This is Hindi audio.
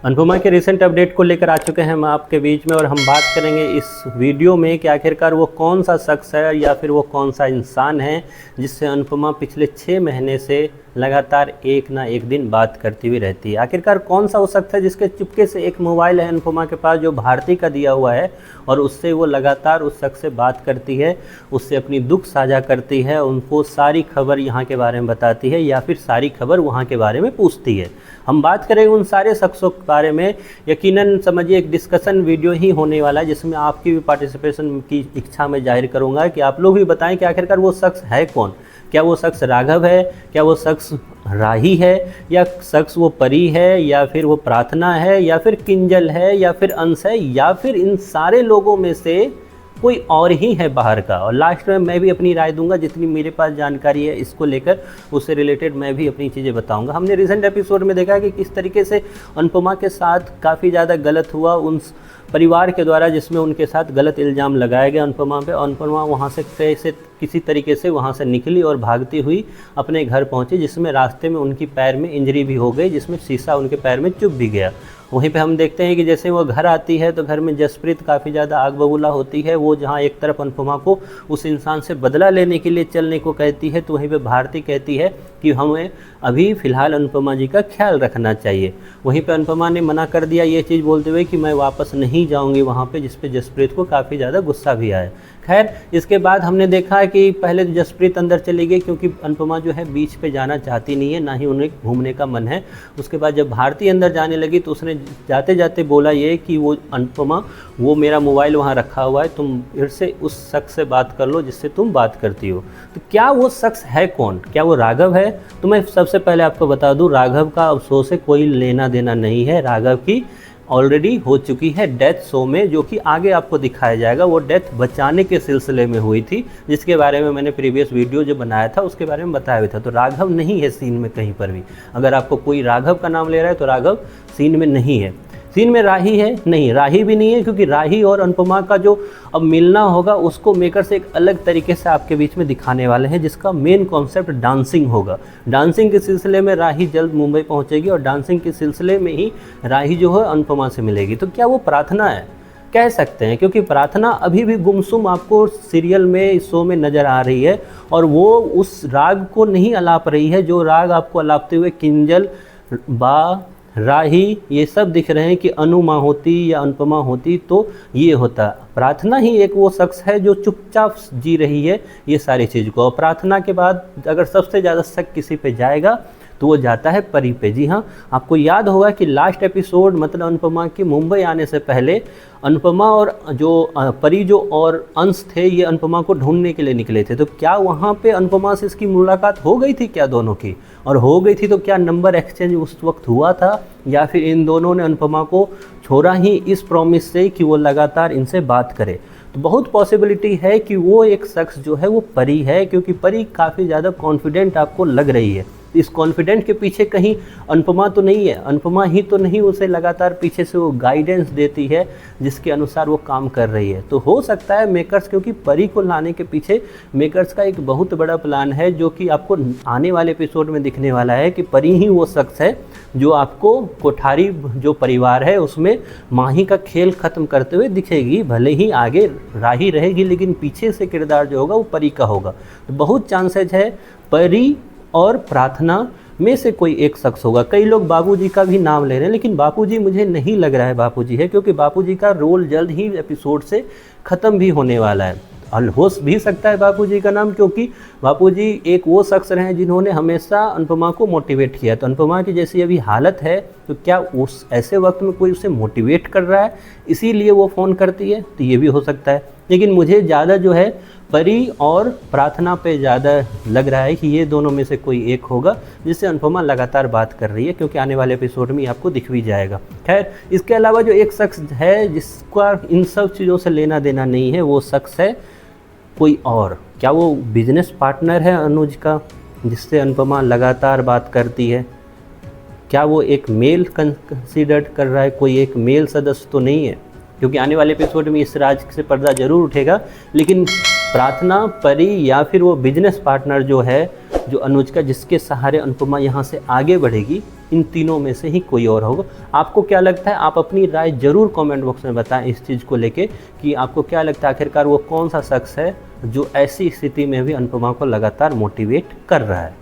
अनुपमा के रिसेंट अपडेट को लेकर आ चुके हैं हम आपके बीच में, और हम बात करेंगे इस वीडियो में कि आखिरकार वो कौन सा शख्स है या फिर वो कौन सा इंसान है जिससे अनुपमा पिछले 6 महीने से लगातार एक ना एक दिन बात करती हुई रहती है। आखिरकार कौन सा वो शख्स है जिसके चुपके से एक मोबाइल है अनुपमा के पास जो भारती का दिया हुआ है, और उससे वो लगातार उस शख्स से बात करती है, उससे अपनी दुख साझा करती है, उनको सारी खबर यहाँ के बारे में बताती है या फिर सारी खबर वहाँ के बारे में पूछती है। हम बात करेंगे उन सारे शख्सों के बारे में। यकीनन समझिए एक डिस्कशन वीडियो ही होने वाला है जिसमें आपकी भी पार्टिसिपेशन की इच्छा मैं जाहिर करूँगा कि आप लोग भी बताएं कि आखिरकार वो शख्स है कौन। क्या वो शख्स राघव है, क्या वो शख्स राही है, या शख्स वो परी है, या फिर वो प्रार्थना है, या फिर किंजल है, या फिर अंश है, या फिर इन सारे लोगों में से कोई और ही है बाहर का। और लास्ट में मैं भी अपनी राय दूंगा, जितनी मेरे पास जानकारी है इसको लेकर उससे रिलेटेड मैं भी अपनी चीज़ें बताऊंगा। हमने रिसेंट एपिसोड में देखा कि किस तरीके से अनुपमा के साथ काफ़ी ज़्यादा गलत हुआ उन परिवार के द्वारा, जिसमें उनके साथ गलत इल्ज़ाम लगाया गया अनुपमा पे। अनुपमा वहाँ से कैसे किसी तरीके से वहाँ से निकली और भागती हुई अपने घर पहुँची, जिसमें रास्ते में उनकी पैर में इंजरी भी हो गई, जिसमें शीशा उनके पैर में चुभ भी गया। वहीं पे हम देखते हैं कि जैसे वो घर आती है तो घर में जसप्रीत काफ़ी ज़्यादा आग बबूला होती है। वो जहाँ एक तरफ अनुपमा को उस इंसान से बदला लेने के लिए चलने को कहती है, तो वहीं पे भारती कहती है कि हमें अभी फ़िलहाल अनुपमा जी का ख्याल रखना चाहिए। वहीं पे अनुपमा ने मना कर दिया ये चीज़ बोलते हुए कि मैं वापस नहीं जाऊँगी वहाँ पे, जिस पे जसप्रीत को काफ़ी ज़्यादा गुस्सा भी आया। खैर, इसके बाद हमने देखा कि पहले तो जसप्रीत अंदर चली गई क्योंकि अनुपमा जो है बीच पे जाना चाहती नहीं है, ना ही उन्हें घूमने का मन है। उसके बाद जब भारती अंदर जाने लगी तो उसने जाते जाते बोला ये कि वो अनुपमा, वो मेरा मोबाइल वहाँ रखा हुआ है, तुम फिर से उस शख्स से बात कर लो जिससे तुम बात करती हो। तो क्या वो शख्स है कौन? क्या वो राघव है? तो मैं सबसे पहले आपको बता दूँ, राघव का अफसोस से कोई लेना देना नहीं है। राघव की ऑलरेडी हो चुकी है डेथ शो में, जो कि आगे आपको दिखाया जाएगा। वो डेथ बचाने के सिलसिले में हुई थी, जिसके बारे में मैंने प्रीवियस वीडियो जो बनाया था उसके बारे में बताया भी था। तो राघव नहीं है सीन में कहीं पर भी। अगर आपको कोई राघव का नाम ले रहा है तो राघव सीन में नहीं है। सीन में राही है? नहीं, राही भी नहीं है, क्योंकि राही और अनुपमा का जो अब मिलना होगा उसको मेकर्स एक अलग तरीके से आपके बीच में दिखाने वाले हैं, जिसका मेन कॉन्सेप्ट डांसिंग होगा। डांसिंग के सिलसिले में राही जल्द मुंबई पहुंचेगी और डांसिंग के सिलसिले में ही राही जो है अनुपमा से मिलेगी। तो क्या वो प्रार्थना है? कह सकते हैं, क्योंकि प्रार्थना अभी भी गुमसुम आपको सीरियल में, इस शो में नज़र आ रही है, और वो उस राग को नहीं अलाप रही है जो राग आपको अलापते हुए किंजल, बा, राही ये सब दिख रहे हैं कि अनुमा होती या अनुपमा होती तो ये होता। प्रार्थना ही एक वो शख्स है जो चुपचाप जी रही है ये सारी चीज़ को। और प्रार्थना के बाद अगर सबसे ज़्यादा शक किसी पे जाएगा तो वो जाता है परी पे। जी हाँ, आपको याद होगा कि लास्ट एपिसोड मतलब अनुपमा के मुंबई आने से पहले अनुपमा और जो परी जो और अंश थे ये अनुपमा को ढूंढने के लिए निकले थे। तो क्या वहाँ पे अनुपमा से इसकी मुलाकात हो गई थी क्या दोनों की? और हो गई थी तो क्या नंबर एक्सचेंज उस वक्त हुआ था, या फिर इन दोनों ने अनुपमा को छोड़ा ही इस प्रॉमिस से कि वो लगातार इनसे बात करे? तो बहुत पॉसिबिलिटी है कि वो एक शख्स जो है वो परी है, क्योंकि परी काफ़ी ज़्यादा कॉन्फिडेंट आपको लग रही है। इस कॉन्फिडेंट के पीछे कहीं अनुपमा तो नहीं है, अनुपमा ही तो नहीं उसे लगातार पीछे से वो गाइडेंस देती है जिसके अनुसार वो काम कर रही है। तो हो सकता है मेकर्स, क्योंकि परी को लाने के पीछे मेकर्स का एक बहुत बड़ा प्लान है, जो कि आपको आने वाले एपिसोड में दिखने वाला है कि परी ही वो शख्स है जो आपको कोठारी जो परिवार है उसमें माही का खेल ख़त्म करते हुए दिखेगी। भले ही आगे राही रहेगी, लेकिन पीछे से किरदार जो होगा वो परी का होगा। तो बहुत चांसेज है परी और प्रार्थना में से कोई एक शख्स होगा। कई लोग बाबूजी का भी नाम ले रहे हैं, लेकिन बाबूजी मुझे नहीं लग रहा है बाबूजी है, क्योंकि बाबूजी का रोल जल्द ही एपिसोड से ख़त्म भी होने वाला है। और हो भी सकता है बापूजी का नाम, क्योंकि बापूजी एक वो शख्स रहे हैं जिन्होंने हमेशा अनुपमा को मोटिवेट किया। तो अनुपमा की जैसी अभी हालत है, तो क्या उस ऐसे वक्त में कोई उसे मोटिवेट कर रहा है इसीलिए वो फ़ोन करती है? तो ये भी हो सकता है। लेकिन मुझे ज़्यादा जो है परी और प्रार्थना पे ज़्यादा लग रहा है कि ये दोनों में से कोई एक होगा जिससे अनुपमा लगातार बात कर रही है, क्योंकि आने वाले एपिसोड में आपको दिख भी जाएगा। खैर, इसके अलावा जो एक शख्स है जिसका इन सब चीज़ों से लेना देना नहीं है, वो शख्स है कोई और। क्या वो बिजनेस पार्टनर है अनुज का, जिससे अनुपमा लगातार बात करती है? क्या वो एक मेल कंसीडर कर रहा है? कोई एक मेल सदस्य तो नहीं है, क्योंकि आने वाले एपिसोड में इस राज से पर्दा जरूर उठेगा। लेकिन प्रार्थना, परी या फिर वो बिजनेस पार्टनर जो है जो अनुष्का, जिसके सहारे अनुपमा यहाँ से आगे बढ़ेगी, इन तीनों में से ही कोई और होगा। आपको क्या लगता है? आप अपनी राय ज़रूर कमेंट बॉक्स में बताएं इस चीज़ को लेके कि आपको क्या लगता है आखिरकार वो कौन सा शख्स है जो ऐसी स्थिति में भी अनुपमा को लगातार मोटिवेट कर रहा है।